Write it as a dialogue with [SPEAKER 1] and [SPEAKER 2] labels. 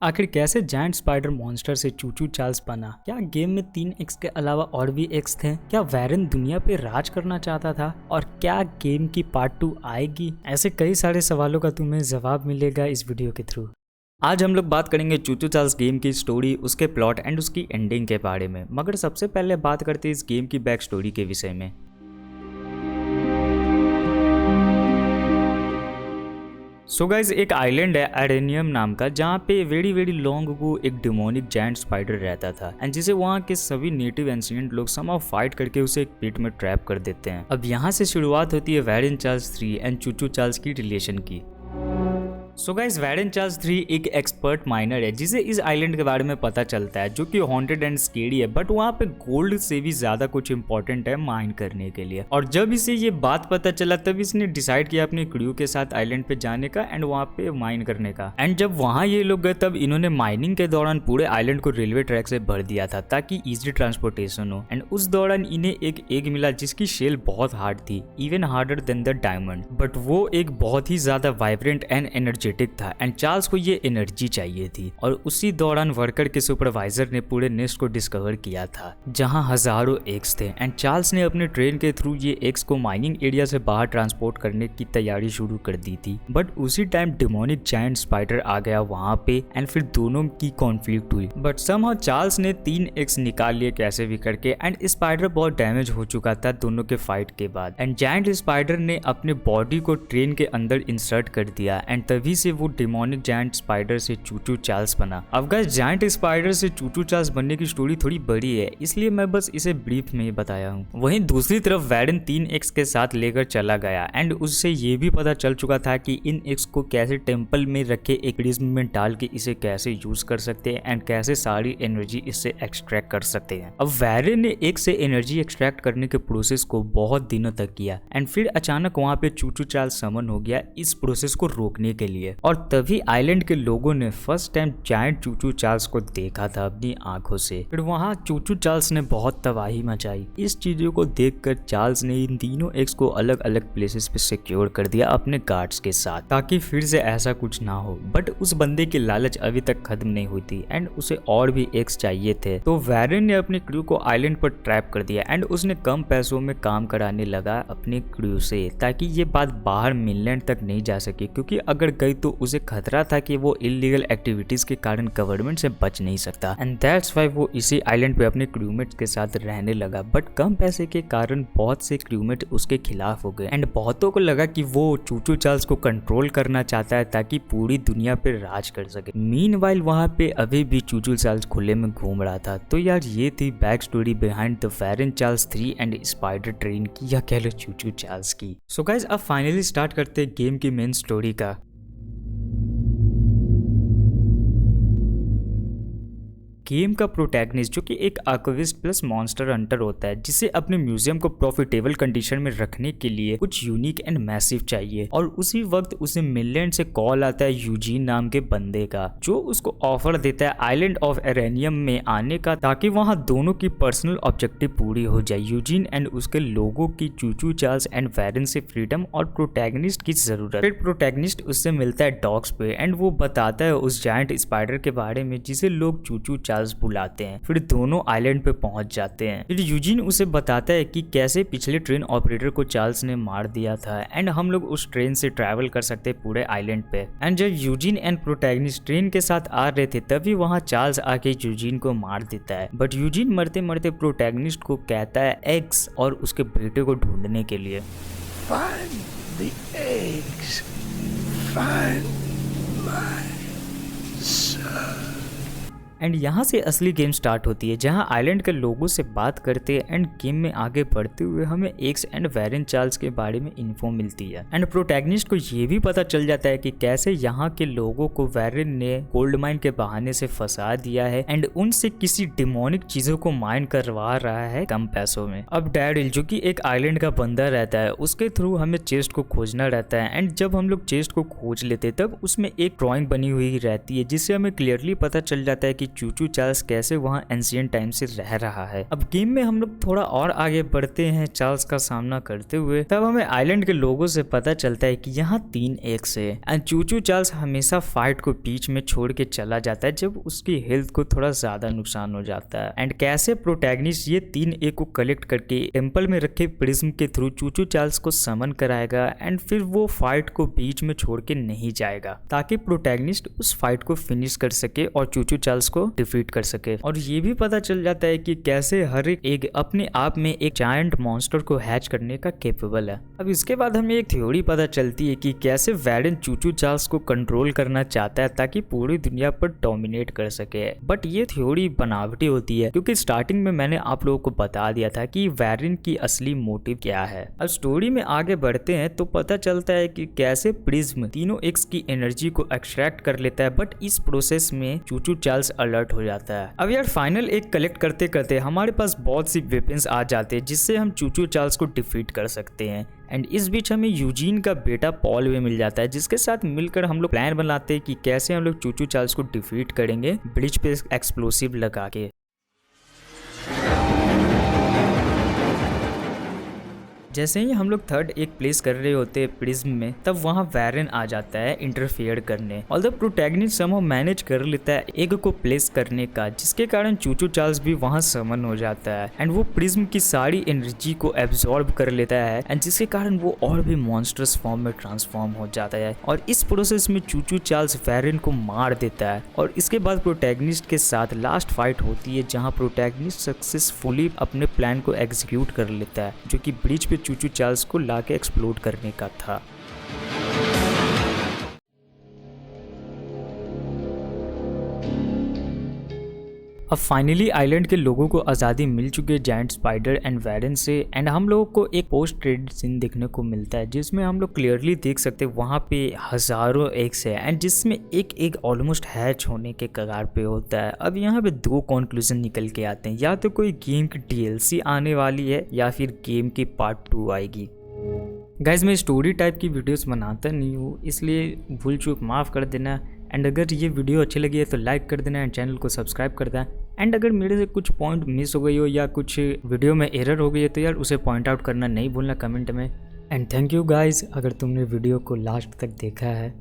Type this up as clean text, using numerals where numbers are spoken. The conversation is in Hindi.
[SPEAKER 1] आखिर कैसे जायंट स्पाइडर मॉन्स्टर से चूचू चार्ल्स बना? क्या गेम में 3x के अलावा और भी एक्स थे? क्या वैरन दुनिया पे राज करना चाहता था? और क्या गेम की पार्ट 2 आएगी? ऐसे कई सारे सवालों का तुम्हें जवाब मिलेगा इस वीडियो के थ्रू। आज हम लोग बात करेंगे चूचू चार्ल्स गेम की स्टोरी, उसके प्लॉट एंड उसकी एंडिंग के बारे में। मगर सबसे पहले बात करते हैं इस गेम की बैक स्टोरी के विषय में। सो गाइज, एक आइलैंड है एरेनियम नाम का, जहाँ पे वेरी वेरी लॉन्ग को एक डिमोनिक जायंट स्पाइडर रहता था एंड जिसे वहाँ के सभी नेटिव एंशिएंट लोग समहाउ फाइट करके उसे एक पिट में ट्रैप कर देते हैं। अब यहाँ से शुरुआत होती है वैरन चार्ल्स 3 एंड चूचू चार्ल्स की रिलेशन की। सो गाइस, वैरन चार्ल्स 3 एक एक्सपर्ट माइनर है जिसे इस आइलैंड के बारे में पता चलता है, जो कि हॉन्टेड एंड स्केरी है, बट वहाँ पे गोल्ड से भी ज्यादा कुछ इंपॉर्टेंट है माइन करने के लिए। और जब इसे ये बात पता चला तब इसने डिसाइड किया अपने क्रू के साथ आइलैंड पे जाने का एंड वहाँ पे माइन करने का। एंड जब वहाँ ये लोग गए तब इन्होंने माइनिंग के दौरान पूरे आइलैंड को रेलवे ट्रैक से भर दिया था ताकि इजी ट्रांसपोर्टेशन हो। एंड उस दौरान इन्हें एक एग मिला जिसकी शेल बहुत हार्ड थी, even harder than the diamond, but वो एक बहुत ही ज्यादा वाइब्रेंट एंड एनर्जेटिक था एंड चार्ल्स को ये एनर्जी चाहिए थी। और उसी दौरान वर्कर के सुपरवाइजर ने पूरे नेस्ट को डिस्कवर किया था जहां हजारों एग्स थे एंड चार्ल्स ने अपने ट्रेन के थ्रू ये एग्स को माइनिंग एरिया से बाहर ट्रांसपोर्ट करने की तैयारी शुरू कर दी थी। बट उसी टाइम डिमोनिक जायंट स्पाइडर आ गया वहां पे एंड फिर दोनों की कॉन्फ्लिक्ट हुई। बट समहाउ चार्ल्स ने 3 एग्स निकाल लिए कैसे भी करके एंड स्पाइडर बहुत डैमेज हो चुका था दोनों के फाइट के बाद। एंड जायंट स्पाइडर ने अपने बॉडी को ट्रेन के अंदर इंसर्ट कर दिया एंड तभी से वो डिमोनिक जायंट स्पाइडर से चूचू चार्ल्स बना। अब गाइस, जायंट स्पाइडर से चूचू चार्ल्स बनने की स्टोरी थोड़ी बड़ी है, इसलिए मैं बस इसे ब्रीफ में ही बताया हूँ। वहीं दूसरी तरफ वैरन 3 एक्स के साथ लेकर चला गया एंड उससे ये भी पता चल चुका था कि इन एक्स को कैसे टेम्पल में रखे एक प्रिज्म में डाल के इसे कैसे यूज कर सकते हैं एंड कैसे सारी एनर्जी इससे एक्सट्रैक्ट कर सकते हैं। अब वैरन ने एक से एनर्जी एक्सट्रैक्ट करने के प्रोसेस को बहुत दिनों तक किया एंड फिर अचानक वहाँ पे चूचू चार्ल्स समन हो गया इस प्रोसेस को रोकने के लिए। और तभी आइलैंड के लोगों ने फर्स्ट टाइम जायंट चूचू चार्ल्स को देखा था अपनी आंखों से। फिर वहाँ चूचू चार्ल्स ने बहुत तबाही मचाई। इस चीजों को देखकर चार्ल्स ने इन तीनों एक्स को अलग अलग प्लेसेस पे सिक्योर कर दिया अपने गार्ड्स के साथ ताकि फिर से ऐसा कुछ ना हो। बट उस बंदे की लालच अभी तक खत्म नहीं हुई थी एंड उसे और भी एक्स चाहिए थे, तो वैरन ने अपने क्रू को आइलैंड पर ट्रैप कर दिया एंड उसने कम पैसों में काम कराने लगा अपने क्रू से ताकि ये बात बाहर मिनलैंड तक नहीं जा सके, क्योंकि अगर गई तो उसे खतरा था कि वो इलीगल एक्टिविटीज के कारण गवर्नमेंट से बच नहीं सकता। एंड दैट्स व्हाई वो इसी आइलैंड पे अपने क्रूमेट्स के साथ रहने लगा। बट कम पैसे के कारण बहुत से क्रूमेट उसके खिलाफ हो गए एंड बहुतों को लगा कि वो चूचू चार्ल्स को कंट्रोल करना चाहता है ताकि पूरी दुनिया पे राज कर सके। मीनवाइल वहाँ पे अभी भी चूचू चार्ल्स खुले में घूम रहा था। तो यार, ये थी back story behind the Warren Charles 3 and spider train की, या कह लो चूचू चार्ल्स की। सो गाइस, अब फाइनली स्टार्ट करते हैं गेम की मेन स्टोरी का। गेम का प्रोटैगनिस्ट, जो कि एक आर्किविस्ट प्लस मॉन्स्टर हंटर होता है, जिसे अपने म्यूजियम को प्रॉफिटेबल कंडीशन में रखने के लिए कुछ यूनिक एंड मैसिव चाहिए। और उसी वक्त उसे मिनलैंड से कॉल आता है यूजीन नाम के बंदे का, जो उसको ऑफर देता है आइलैंड ऑफ एरेनियम में आने का ताकि वहां दोनों की पर्सनल ऑब्जेक्टिव पूरी हो जाए, यूजीन एंड उसके लोगों की चूचू चार्ल्स एंड वैरन से फ्रीडम और प्रोटैगनिस्ट की जरूरत। फिर प्रोटैगनिस्ट उससे मिलता है डॉक्स पे एंड वो बताता है उस जायंट स्पाइडर के बारे में जिसे लोग चूचू चार्ल्स बुलाते हैं। फिर दोनों आइलैंड पे पहुंच जाते हैं। फिर यूजीन उसे बताता है कि कैसे पिछले ट्रेन ऑपरेटर को चार्ल्स ने मार दिया था एंड हम लोग उस ट्रेन से ट्रैवल कर सकते पूरे आइलैंड पे। एंड जब यूजीन एंड प्रोटैगनिस्ट ट्रेन के साथ आ रहे थे तभी वहां चार्ल्स आके यूजीन को मार देता है। बट यूजीन मरते मरते प्रोटैगनिस्ट को कहता है एग्स और उसके बेटे को ढूंढने के लिए।
[SPEAKER 2] Find the eggs. Find my son.
[SPEAKER 1] And यहाँ से असली गेम स्टार्ट होती है, जहाँ आइलैंड के लोगों से बात करते हैं एंड गेम में आगे बढ़ते हुए हमें एक्स एंड वैरन चार्ल्स के बारे में इन्फो मिलती है। एंड प्रोटैगनिस्ट को ये भी पता चल जाता है कि कैसे यहाँ के लोगों को वैरन ने गोल्ड माइन के बहाने से फंसा दिया है एंड उनसे किसी डिमोनिक चीजों को माइन करवा रहा है कम पैसों में। अब डैरिल, जो कि एक आइलैंड का बंदा रहता है, उसके थ्रू हमें चेस्ट को खोजना रहता है एंड जब हम लोग चेस्ट को खोज लेते तब उसमें एक ड्रॉइंग बनी हुई रहती है जिससे हमें क्लियरली पता चल जाता है कि चूचू चार्ल्स कैसे वहाँ एंशिएंट टाइम से रह रहा है। अब गेम में हम लोग थोड़ा और आगे बढ़ते हैं चार्ल्स का सामना करते हुए, तब हमें आइलैंड के लोगों से पता चलता है कि यहाँ 3 एग्स है एंड चूचू चार्ल्स हमेशा फाइट को बीच में छोड़ के चला जाता है जब उसकी हेल्थ को थोड़ा ज्यादा नुकसान हो जाता है। एंड कैसे प्रोटैगनिस्ट ये 3 एग को कलेक्ट करके टेम्पल में रखे प्रिज्म के थ्रू चूचू चार्ल्स को समन कराएगा एंड फिर वो फाइट को बीच में छोड़ के नहीं जाएगा ताकि प्रोटैगनिस्ट उस फाइट को फिनिश कर सके और चूचू चार्ल्स को डिफीट कर सके। और ये भी पता चल जाता है कि कैसे हर एक एग अपने आप में एक जायंट मॉन्स्टर को हैच करने का कैपेबल है। अब इसके बाद हमें एक थ्योरी पता चलती है कि कैसे वैरेन चूचू चार्ल्स को कंट्रोल करना चाहता है ताकि पूरी दुनिया पर डोमिनेट कर सके। बट ये थ्योरी बनावटी होती है क्योंकि स्टार्टिंग में मैंने आप लोगों को बता दिया था कि वैरेन की असली मोटिव क्या है। अब स्टोरी में आगे बढ़ते हैं तो पता चलता है कि कैसे प्रिज्म तीनों एक्स की एनर्जी को एक्सट्रैक्ट कर लेता है, बट इस प्रोसेस में चूचू चार्ल्स अलर्ट हो जाता है। अब यार फाइनल एक कलेक्ट करते करते हमारे पास बहुत सी वेपन्स आ जाते हैं जिससे हम चूचू चार्ल्स को डिफीट कर सकते हैं। एंड इस बीच हमें यूजीन का बेटा पॉल भी मिल जाता है जिसके साथ मिलकर हम लोग प्लान बनाते हैं कि कैसे हम लोग चूचू चार्ल्स को डिफीट करेंगे ब्रिज पे एक्सप्लोसिव लगा के। जैसे ही हम लोग थर्ड एक प्लेस कर रहे होते हैं प्रिज्म में, तब वहाँ वैरेन आ जाता है इंटरफेयर करने। ऑल्दो प्रोटैगनिस्ट समहाउ मैनेज कर लेता है एग को प्लेस करने का, जिसके कारण चूचू चार्ल्स भी वहाँ समन हो जाता है एंड वो प्रिज्म की सारी एनर्जी को एब्जॉर्ब कर लेता है एंड जिसके कारण वो और भी मॉन्स्टर्स फॉर्म में ट्रांसफॉर्म हो जाता है। और इस प्रोसेस में चूचू चार्ल्स वैरेन को मार देता है और इसके बाद प्रोटैगनिस्ट के साथ लास्ट फाइट होती है जहाँ प्रोटैगनिस्ट सक्सेसफुली अपने प्लान को एग्जीक्यूट कर लेता है जो कि ब्रिज पे चूचू चार्ल्स को लाके एक्सप्लोड करने का था। अब फाइनली आइलैंड के लोगों को आज़ादी मिल चुकी है जायंट स्पाइडर एंड वैरेन से एंड हम लोगों को एक पोस्ट क्रेडिट सीन देखने को मिलता है जिसमें हम लोग क्लियरली देख सकते हैं वहाँ पे हजारों एग्स है एंड जिसमें एक एग ऑलमोस्ट हैच होने के कगार पे होता है। अब यहाँ पे 2 कंक्लूजन निकल के आते हैं, या तो कोई गेम की DLC आने वाली है या फिर गेम की पार्ट 2 आएगी। गाइज मैं स्टोरी टाइप की वीडियोस बनाता नहीं हूँ, इसलिए भूल चूक माफ़ कर देना। एंड अगर ये वीडियो अच्छी लगी है तो लाइक कर देना एंड चैनल को सब्सक्राइब कर देना। एंड अगर मेरे से कुछ पॉइंट मिस हो गई हो या कुछ वीडियो में एरर हो गई है तो यार उसे पॉइंट आउट करना नहीं भूलना कमेंट में। एंड थैंक यू गाइज अगर तुमने वीडियो को लास्ट तक देखा है।